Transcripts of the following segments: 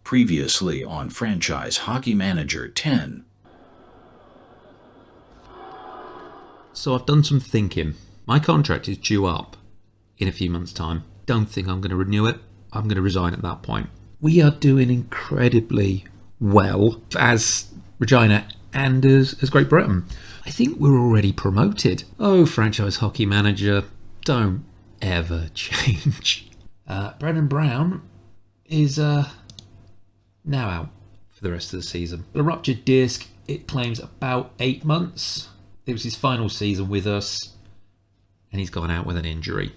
Previously on Franchise Hockey Manager 10. So I've done some thinking. My contract is due up in a few months' time. Don't think I'm going to renew it. I'm going to resign at that point. We are doing incredibly well as Regina and as Great Britain. I think we're already promoted. Oh, Franchise Hockey Manager, don't ever change. Brendan Brown is now out for the rest of the season. A ruptured disc, it claims about 8 months. It was his final season with us, and he's gone out with an injury.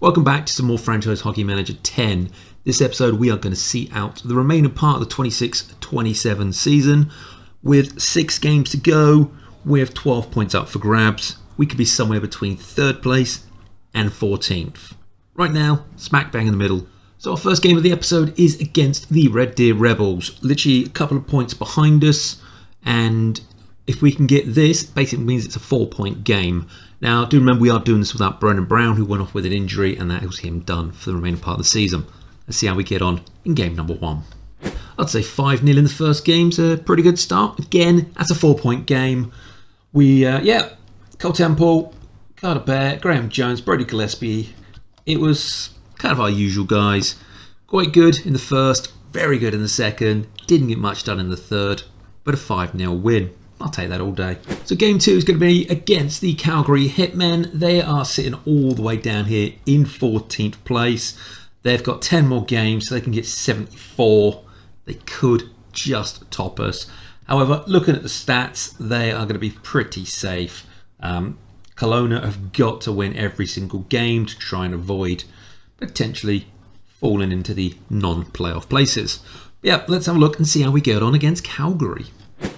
Welcome back to some more Franchise Hockey Manager 10. This episode we are going to see out the remaining part of the 26-27 season. With 6 games to go, we have 12 points up for grabs. We could be somewhere between 3rd place and 14th. Right now, smack bang in the middle. So our first game of the episode is against the Red Deer Rebels. Literally a couple of points behind us, and if we can get this, it basically means it's a 4-point game. Now, do remember we are doing this without Brendan Brown, who went off with an injury, and that was him done for the remaining part of the season. Let's see how we get on in game number 1. I'd say 5-0 in the first game's a pretty good start. Again, that's a 4-point game. Cole Temple, Carter Bear, Graham Jones, Brody Gillespie. It was kind of our usual guys. Quite good in the first, very good in the second. Didn't get much done in the third, but a 5-0 win. I'll take that all day. So game 2 is going to be against the Calgary Hitmen. They are sitting all the way down here in 14th place. They've got 10 more games, so they can get 74. They could just top us. However, looking at the stats, they are going to be pretty safe. Kelowna have got to win every single game to try and avoid potentially falling into the non-playoff places. Yeah, let's have a look and see how we get on against Calgary.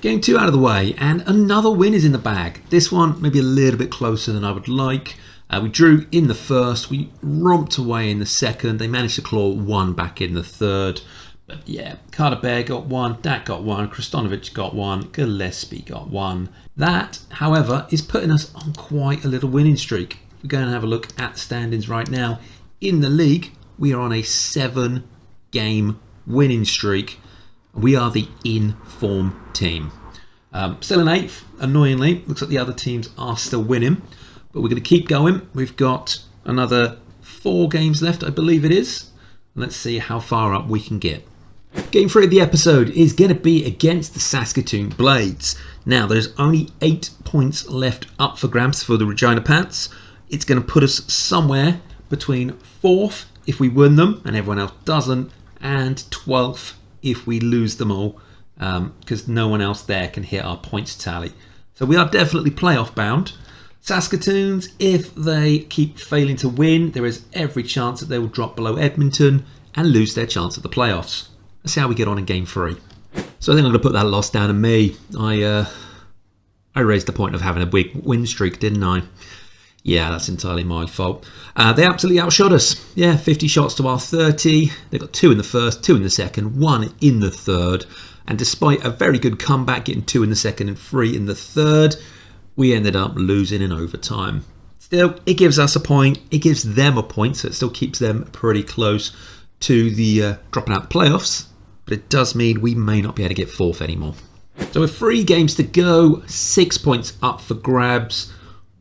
Game 2 out of the way, and another win is in the bag. This one maybe a little bit closer than I would like. We drew in the first, we romped away in the second. They managed to claw 1 back in the third. But yeah, Carter Bear got 1, Dak got 1, Kristonovich got 1, Gillespie got 1. That, however, is putting us on quite a little winning streak. We're going to have a look at the standings right now. In the league, we are on a 7-game winning streak. We are the in-form team. Still in 8th, annoyingly. Looks like the other teams are still winning. But we're going to keep going. We've got another 4 games left, I believe it is. Let's see how far up we can get. Game 3 of the episode is going to be against the Saskatoon Blades. Now, there's only 8 points left up for grabs for the Regina Pats. It's going to put us somewhere between 4th if we win them and everyone else doesn't, and 12th if we lose them all, because no one else there can hit our points tally. So we are definitely playoff bound. Saskatoons, if they keep failing to win, there is every chance that they will drop below Edmonton and lose their chance at the playoffs. Let's see how we get on in game 3. So I think I'm going to put that loss down to me. I raised the point of having a big win streak, didn't I? Yeah, that's entirely my fault. They absolutely outshot us. Yeah, 50 shots to our 30. They got 2 in the first, 2 in the second, 1 in the third. And despite a very good comeback, getting 2 in the second and 3 in the third, we ended up losing in overtime. Still, it gives us a point. It gives them a point, so it still keeps them pretty close to the dropping out the playoffs. But it does mean we may not be able to get 4th anymore. So with 3 games to go, 6 points up for grabs.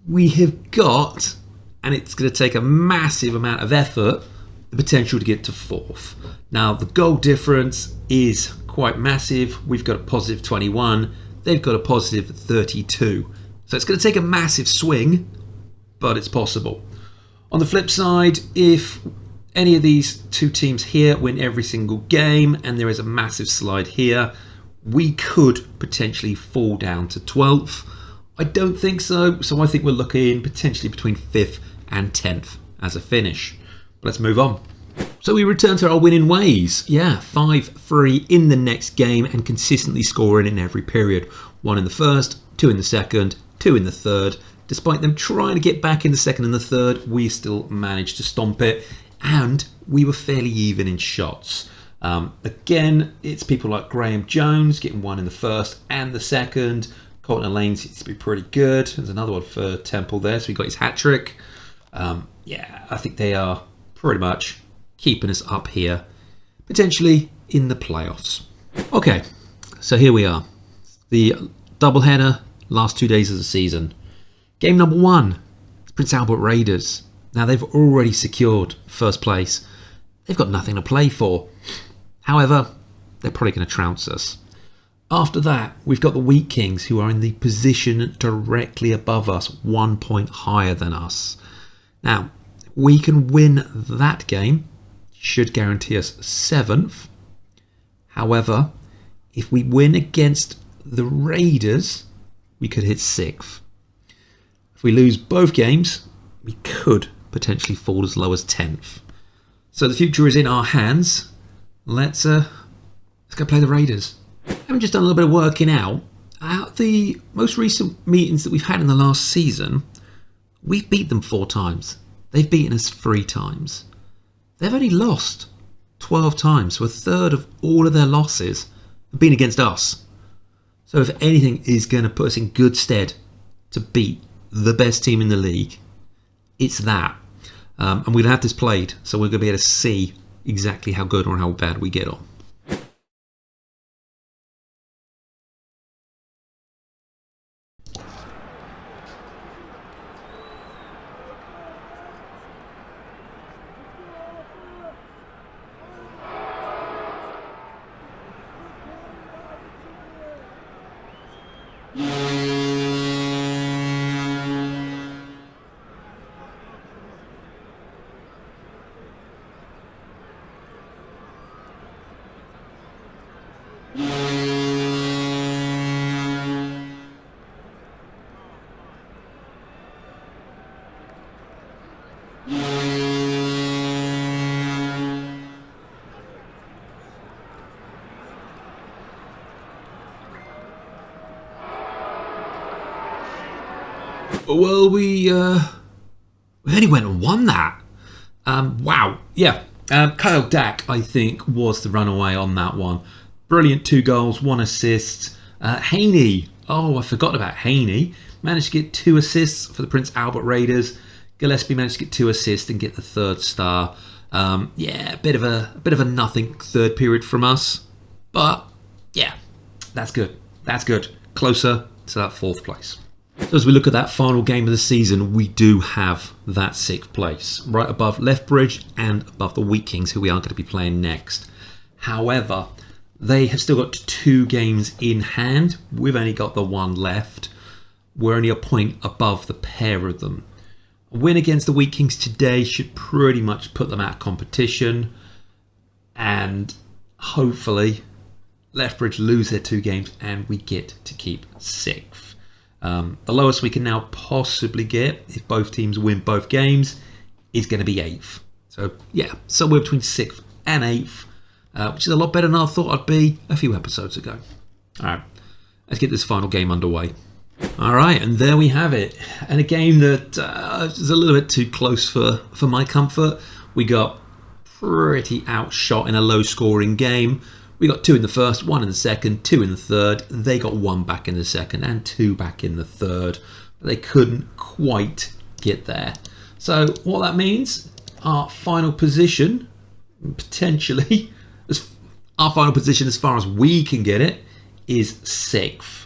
We have got, and it's going to take a massive amount of effort, the potential to get to 4th. Now, the goal difference is quite massive. We've got a positive 21. They've got a positive 32. So it's going to take a massive swing, but it's possible. On the flip side, if any of these 2 teams here win every single game and there is a massive slide here, we could potentially fall down to 12th. I don't think so. So I think we're looking potentially between 5th and 10th as a finish. But let's move on. So we return to our winning ways. Yeah, 5-3 in the next game and consistently scoring in every period. 1 in the first, 2 in the second, 2 in the third. Despite them trying to get back in the second and the third, we still managed to stomp it. And we were fairly even in shots. Again, it's people like Graham Jones getting 1 in the first and the second. Colton Lane seems to be pretty good. There's another one for Temple there, so he got his hat trick. I think they are pretty much keeping us up here, potentially in the playoffs. Okay, so here we are. The doubleheader, last 2 days of the season. Game number 1, Prince Albert Raiders. Now they've already secured first place. They've got nothing to play for. However, they're probably going to trounce us. After that, we've got the Wheat Kings, who are in the position directly above us, 1 point higher than us. Now, we can win that game, should guarantee us 7th. However, if we win against the Raiders, we could hit 6th. If we lose both games, we could potentially fall as low as 10th. So the future is in our hands. Let's go play the Raiders. Having just done a little bit of working out the most recent meetings that we've had in the last season, we've beat them 4 times. They've beaten us 3 times. They've only lost 12 times, so a third of all of their losses have been against us. So if anything is going to put us in good stead to beat the best team in the league, it's that. And we'll have this played, so we're going to be able to see exactly how good or how bad we get on. Well, we only went and won that. Wow. Yeah. Kyle Dack, I think, was the runaway on that one. Brilliant 2 goals, 1 assist. Haney. Oh, I forgot about Haney. Managed to get 2 assists for the Prince Albert Raiders. Gillespie managed to get 2 assists and get the 3rd star. Yeah, a bit of a nothing 3rd period from us. But yeah, that's good. That's good. Closer to that 4th place. So as we look at that final game of the season, we do have that 6th place, right above Lethbridge and above the Wheat Kings, who we are going to be playing next. However, they have still got 2 games in hand. We've only got the 1 left. We're only a point above the pair of them. A win against the Wheat Kings today should pretty much put them out of competition. And hopefully, Lethbridge lose their 2 games and we get to keep 6th. The lowest we can now possibly get, if both teams win both games, is going to be 8th. So yeah, somewhere between 6th and 8th, which is a lot better than I thought I'd be a few episodes ago. Alright, let's get this final game underway. Alright, and there we have it. And a game that is a little bit too close for my comfort. We got pretty outshot in a low scoring game. We got 2 in the first, 1 in the second, 2 in the third. They got 1 back in the second and 2 back in the third. But they couldn't quite get there. So what that means, our final position, potentially, our final position as far as we can get it, is 6th.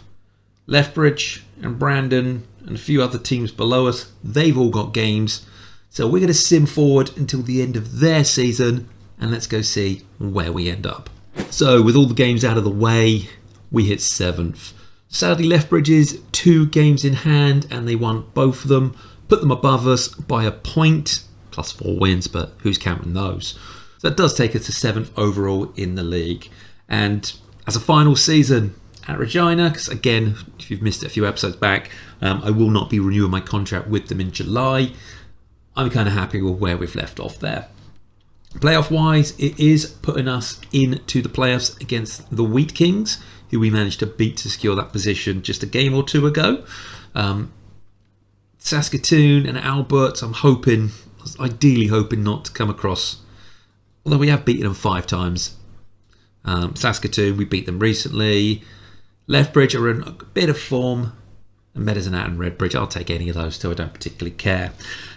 Lethbridge and Brandon and a few other teams below us, they've all got games. So we're going to sim forward until the end of their season and let's go see where we end up. So with all the games out of the way, we hit 7th. Sadly, Lethbridge's 2 games in hand and they won both of them, put them above us by a point, plus 4 wins, but who's counting those? So that does take us to 7th overall in the league. And as a final season at Regina, because again, if you've missed it a few episodes back, I will not be renewing my contract with them in July. I'm kind of happy with where we've left off there. Playoff wise, it is putting us into the playoffs against the Wheat Kings, who we managed to beat to secure that position just a game or 2 ago. Saskatoon and Albert, ideally hoping not to come across, although we have beaten them 5 times. Saskatoon, we beat them recently. Lethbridge are in a bit of form. Medicine Hat and Redbridge. I'll take any of those too. I don't particularly care.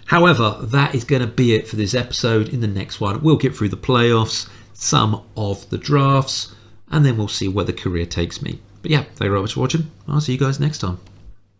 However, that is going to be it for this episode. In the next one, we'll get through the playoffs, some of the drafts, and then we'll see where the career takes me. But yeah, thank you very much for watching. I'll see you guys next time.